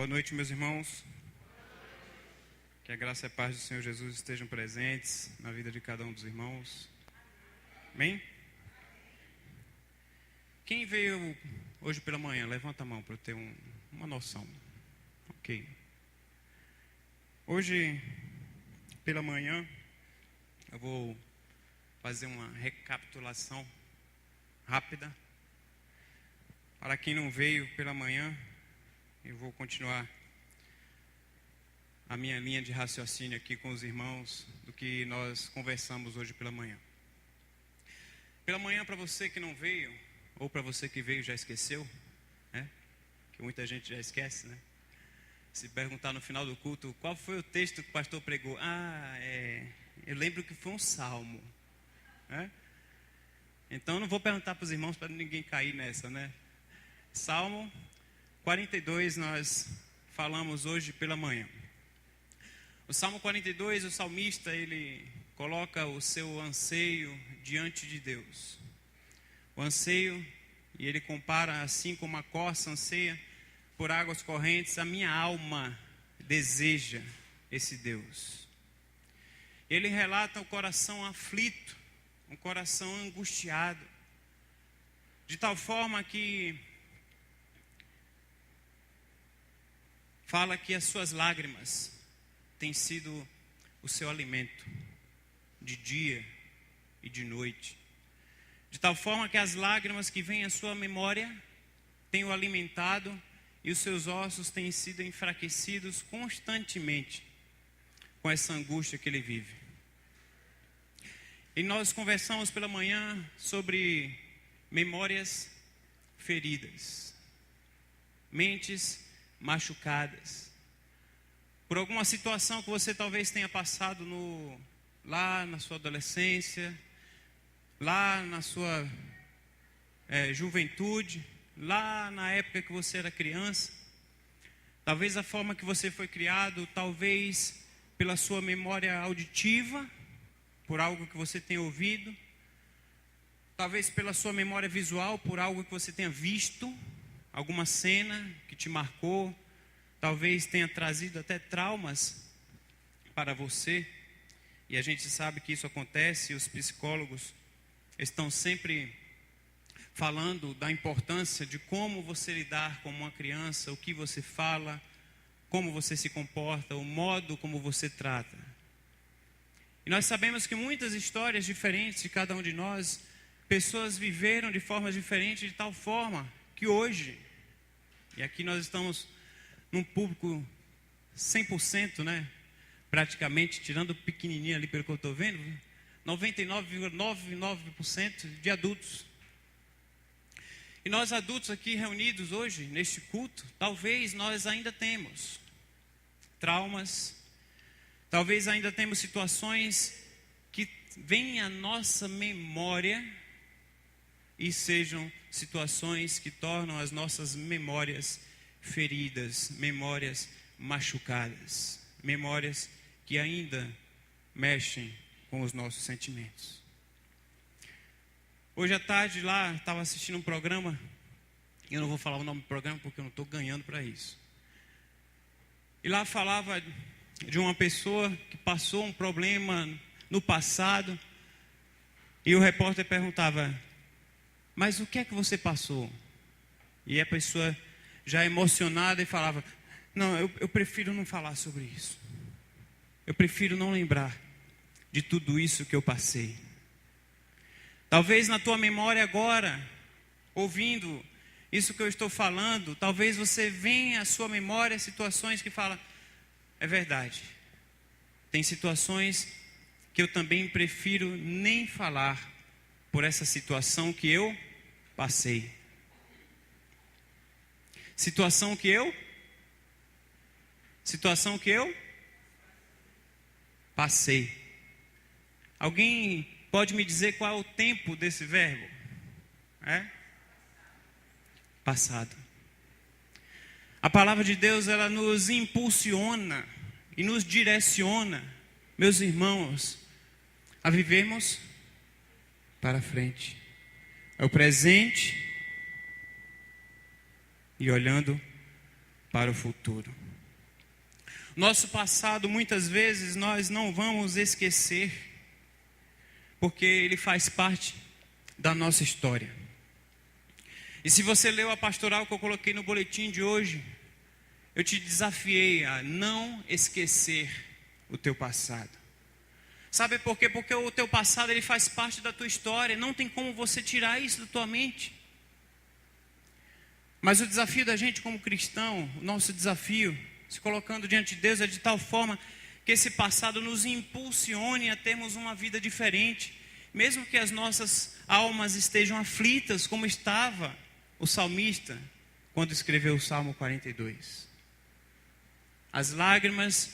Boa noite, meus irmãos. Que a graça e a paz do Senhor Jesus estejam presentes na vida de cada um dos irmãos. Amém? Quem veio hoje pela manhã? Levanta a mão para eu ter uma noção. Ok. Hoje pela manhã eu vou fazer uma recapitulação rápida. Para quem não veio pela manhã, eu vou continuar a minha linha de raciocínio aqui com os irmãos do que nós conversamos hoje pela manhã. Pela manhã, para você que não veio, ou para você que veio e já esqueceu, né? Que muita gente já esquece, né? Se perguntar no final do culto, qual foi o texto que o pastor pregou? Eu lembro que foi um salmo, né? Então não vou perguntar para os irmãos para ninguém cair nessa, né? Salmo 42 nós falamos hoje pela manhã. O Salmo 42, o salmista, ele coloca o seu anseio diante de Deus. O anseio, e ele compara assim como a corça anseia por águas correntes, a minha alma deseja esse Deus. Ele relata o coração aflito, um coração angustiado, de tal forma que fala que as suas lágrimas têm sido o seu alimento, de dia e de noite. De tal forma que as lágrimas que vêm à sua memória têm o alimentado e os seus ossos têm sido enfraquecidos constantemente com essa angústia que ele vive. E nós conversamos pela manhã sobre memórias feridas, mentes machucadas, por alguma situação que você talvez tenha passado lá na sua adolescência, lá na sua juventude, lá na época que você era criança, talvez a forma que você foi criado, talvez pela sua memória auditiva, por algo que você tenha ouvido, talvez pela sua memória visual, por algo que você tenha visto, alguma cena que te marcou, talvez tenha trazido até traumas para você, e a gente sabe que isso acontece, e os psicólogos estão sempre falando da importância de como você lidar com uma criança, o que você fala, como você se comporta, o modo como você trata. E nós sabemos que muitas histórias diferentes de cada um de nós, pessoas viveram de formas diferentes, de tal forma que hoje, e aqui nós estamos num público 100%, né? Praticamente, tirando o pequenininho ali pelo que eu estou vendo, 99,99% de adultos. E nós adultos aqui reunidos hoje, neste culto, talvez nós ainda temos traumas, talvez ainda temos situações que vêm à nossa memória e sejam situações que tornam as nossas memórias feridas, memórias machucadas, memórias que ainda mexem com os nossos sentimentos. Hoje à tarde lá, estava assistindo um programa, eu não vou falar o nome do programa porque eu não estou ganhando para isso. E lá falava de uma pessoa que passou um problema no passado, e o repórter perguntava, mas o que é que você passou? E a pessoa já emocionada e falava, não, eu prefiro não falar sobre isso. Eu prefiro não lembrar de tudo isso que eu passei. Talvez na tua memória agora, ouvindo isso que eu estou falando, talvez você venha à sua memória situações que falam, é verdade. Tem situações que eu também prefiro nem falar por essa situação que eu passei. Situação que eu passei. Alguém pode me dizer qual é o tempo desse verbo? Passado. A palavra de Deus, ela nos impulsiona e nos direciona, meus irmãos, a vivermos para frente. É o presente e olhando para o futuro. Nosso passado, muitas vezes, nós não vamos esquecer, porque ele faz parte da nossa história. E se você leu a pastoral que eu coloquei no boletim de hoje, eu te desafiei a não esquecer o teu passado. Sabe por quê? Porque o teu passado, ele faz parte da tua história. Não tem como você tirar isso da tua mente. Mas o desafio da gente como cristão, o nosso desafio, se colocando diante de Deus, é de tal forma que esse passado nos impulsione a termos uma vida diferente. Mesmo que as nossas almas estejam aflitas, como estava o salmista quando escreveu o Salmo 42. As lágrimas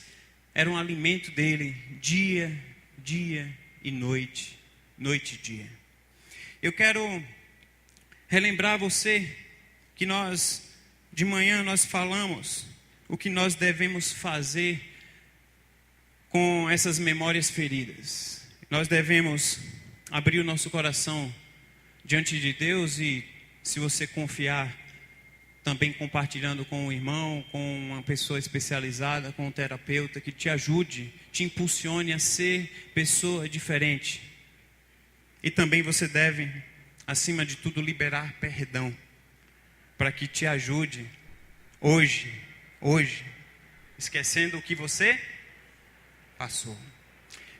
eram o alimento dele, dia e noite, noite e dia. Eu quero relembrar você que de manhã nós falamos o que nós devemos fazer com essas memórias feridas. Nós devemos abrir o nosso coração diante de Deus e, se você confiar, também compartilhando com um irmão, com uma pessoa especializada, com um terapeuta que te ajude, te impulsione a ser pessoa diferente. E também você deve, acima de tudo, liberar perdão, para que te ajude hoje, esquecendo o que você passou.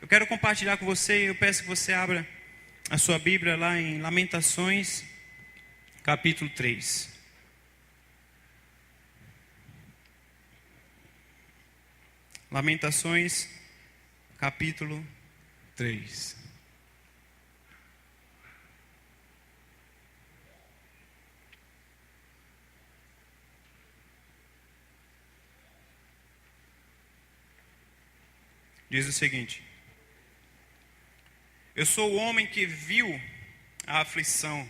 Eu quero compartilhar com você, eu peço que você abra a sua Bíblia lá em Lamentações, capítulo 3. Lamentações, capítulo 3. Diz o seguinte: eu sou o homem que viu a aflição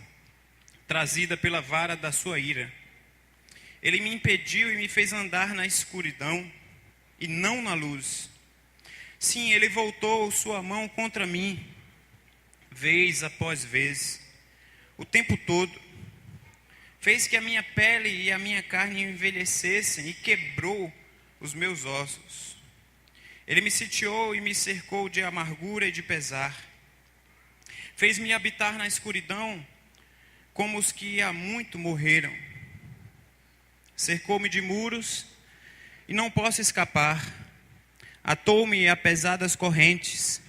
trazida pela vara da sua ira. Ele me impediu e me fez andar na escuridão e não na luz. Sim, ele voltou sua mão contra mim, vez após vez, o tempo todo. Fez que a minha pele e a minha carne envelhecessem e quebrou os meus ossos. Ele me sitiou e me cercou de amargura e de pesar. Fez-me habitar na escuridão como os que há muito morreram. Cercou-me de muros e não posso escapar. Atou-me a pesadas correntes.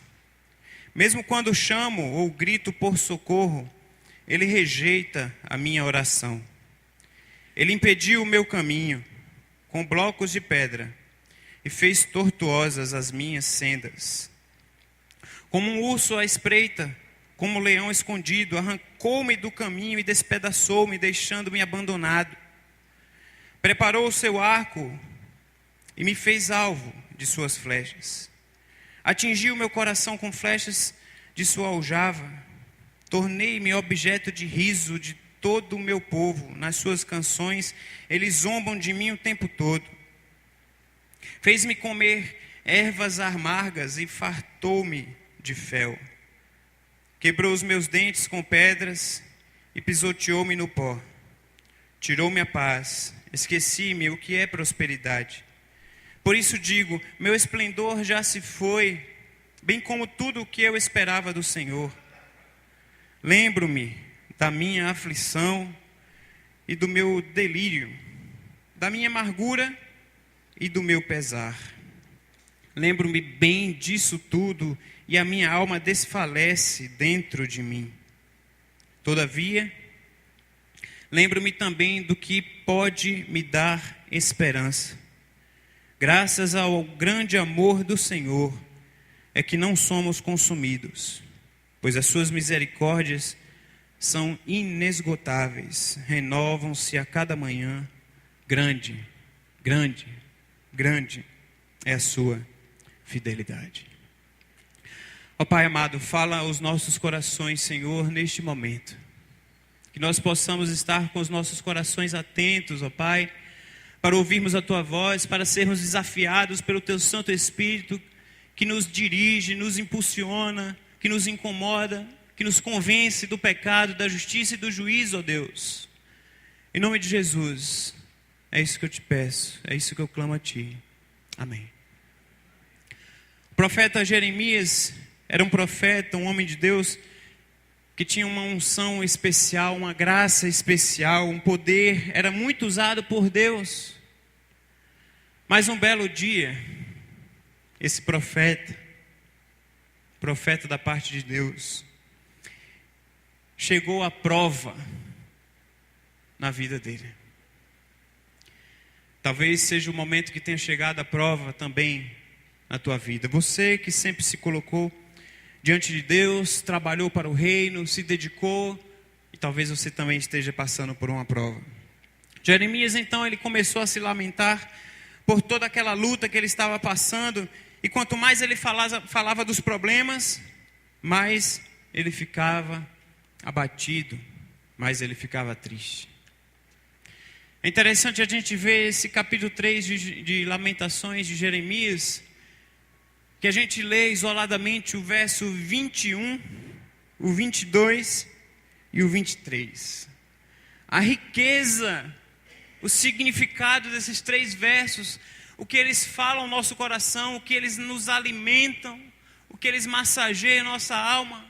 Mesmo quando chamo ou grito por socorro, ele rejeita a minha oração. Ele impediu o meu caminho com blocos de pedra e fez tortuosas as minhas sendas. Como um urso à espreita, como um leão escondido, arrancou-me do caminho e despedaçou-me, deixando-me abandonado. Preparou o seu arco e me fez alvo de suas flechas. Atingiu meu coração com flechas de sua aljava. Tornei-me objeto de riso de todo o meu povo. Nas suas canções, eles zombam de mim o tempo todo. Fez-me comer ervas amargas e fartou-me de fel. Quebrou os meus dentes com pedras e pisoteou-me no pó. Tirou-me a paz, esqueci-me o que é prosperidade. Por isso digo, meu esplendor já se foi, bem como tudo o que eu esperava do Senhor. Lembro-me da minha aflição e do meu delírio, da minha amargura e do meu pesar. Lembro-me bem disso tudo e a minha alma desfalece dentro de mim. Todavia, lembro-me também do que pode me dar esperança. Graças ao grande amor do Senhor é que não somos consumidos, pois as suas misericórdias são inesgotáveis, renovam-se a cada manhã. Grande é a sua fidelidade. Ó Pai amado, fala aos nossos corações, Senhor, neste momento. Que nós possamos estar com os nossos corações atentos, ó Pai, para ouvirmos a Tua voz, para sermos desafiados pelo Teu Santo Espírito, que nos dirige, nos impulsiona, que nos incomoda, que nos convence do pecado, da justiça e do juízo, ó Deus. Em nome de Jesus, É isso que eu te peço, é isso que eu clamo a Ti. Amém. O profeta Jeremias era um profeta, um homem de Deus, que tinha uma unção especial, uma graça especial, um poder, era muito usado por Deus. Mas um belo dia, esse profeta da parte de Deus, chegou a prova na vida dele. Talvez seja o momento que tenha chegado a prova também na tua vida. Você que sempre se colocou diante de Deus, trabalhou para o reino, se dedicou, e talvez você também esteja passando por uma prova. Jeremias então, ele começou a se lamentar por toda aquela luta que ele estava passando, e quanto mais ele falava dos problemas, mais ele ficava abatido, mais ele ficava triste. É interessante a gente ver esse capítulo 3 de Lamentações de Jeremias, que a gente lê isoladamente o verso 21, o 22 e o 23. A riqueza, o significado desses 3 versos, o que eles falam ao nosso coração, o que eles nos alimentam, o que eles massageiam nossa alma,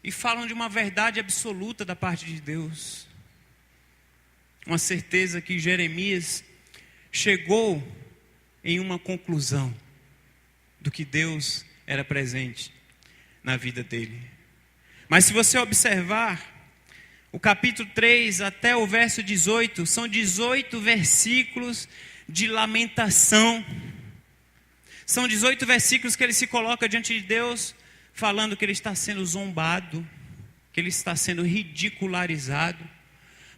e falam de uma verdade absoluta da parte de Deus. Uma certeza que Jeremias chegou em uma conclusão do que Deus era presente na vida dele. Mas se você observar, o capítulo 3 até o verso 18, são 18 versículos de lamentação. São 18 versículos que ele se coloca diante de Deus, falando que ele está sendo zombado, que ele está sendo ridicularizado.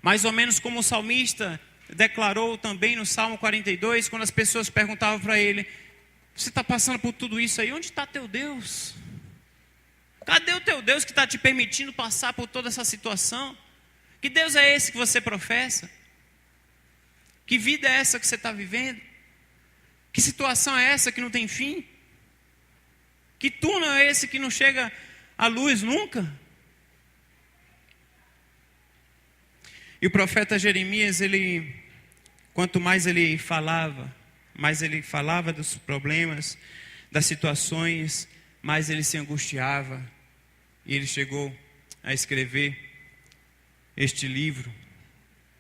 Mais ou menos como o salmista declarou também no Salmo 42, quando as pessoas perguntavam para ele: você está passando por tudo isso aí, onde está teu Deus? Cadê o teu Deus que está te permitindo passar por toda essa situação? Que Deus é esse que você professa? Que vida é essa que você está vivendo? Que situação é essa que não tem fim? Que túnel é esse que não chega à luz nunca? E o profeta Jeremias, quanto mais ele falava dos problemas, das situações, mais ele se angustiava. E ele chegou a escrever este livro.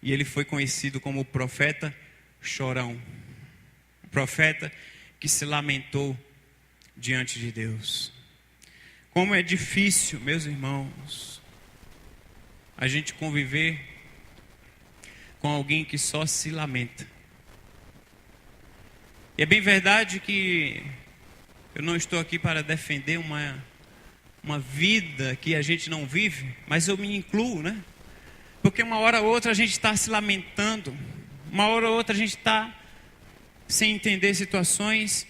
E ele foi conhecido como o profeta chorão. O profeta que se lamentou diante de Deus. Como é difícil, meus irmãos, a gente conviver com alguém que só se lamenta. E é bem verdade que eu não estou aqui para defender uma vida que a gente não vive, mas eu me incluo, né? Porque uma hora ou outra a gente está se lamentando, uma hora ou outra a gente está sem entender situações,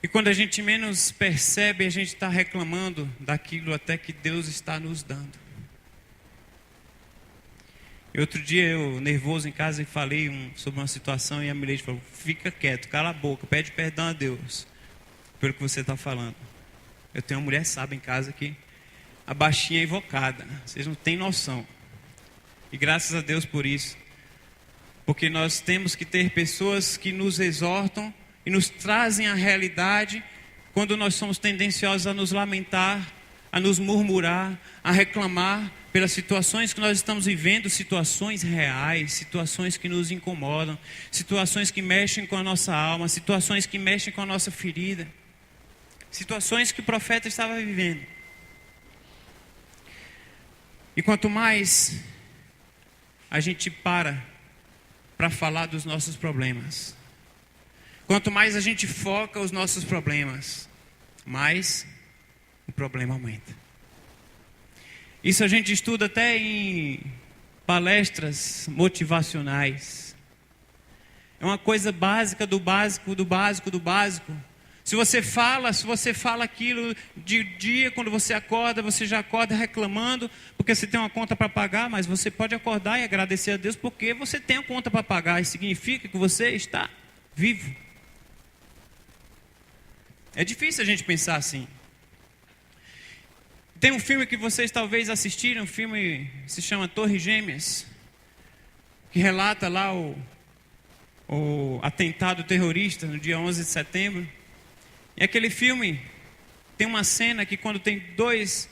e quando a gente menos percebe, a gente está reclamando daquilo até que Deus está nos dando. E outro dia eu, nervoso em casa, falei sobre uma situação, e a Milady falou: fica quieto, cala a boca, pede perdão a Deus pelo que você está falando. Eu tenho uma mulher sábia em casa que a baixinha é invocada, vocês não têm noção. E graças a Deus por isso. Porque nós temos que ter pessoas que nos exortam e nos trazem a realidade quando nós somos tendenciosos a nos lamentar, a nos murmurar, a reclamar pelas situações que nós estamos vivendo, situações reais, situações que nos incomodam, situações que mexem com a nossa alma, situações que mexem com a nossa ferida, situações que o profeta estava vivendo. E quanto mais a gente para falar dos nossos problemas, quanto mais a gente foca os nossos problemas, mais o problema aumenta. Isso a gente estuda até em palestras motivacionais. É uma coisa básica do básico, do básico, do básico. Se você fala aquilo de dia, quando você acorda, você já acorda reclamando, porque você tem uma conta para pagar, mas você pode acordar e agradecer a Deus, porque você tem a conta para pagar, e significa que você está vivo. É difícil a gente pensar assim. Tem um filme que vocês talvez assistiram, um filme que se chama Torres Gêmeas, que relata lá o o atentado terrorista no dia 11 de setembro. E aquele filme tem uma cena que quando tem dois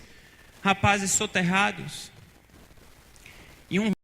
rapazes soterrados e um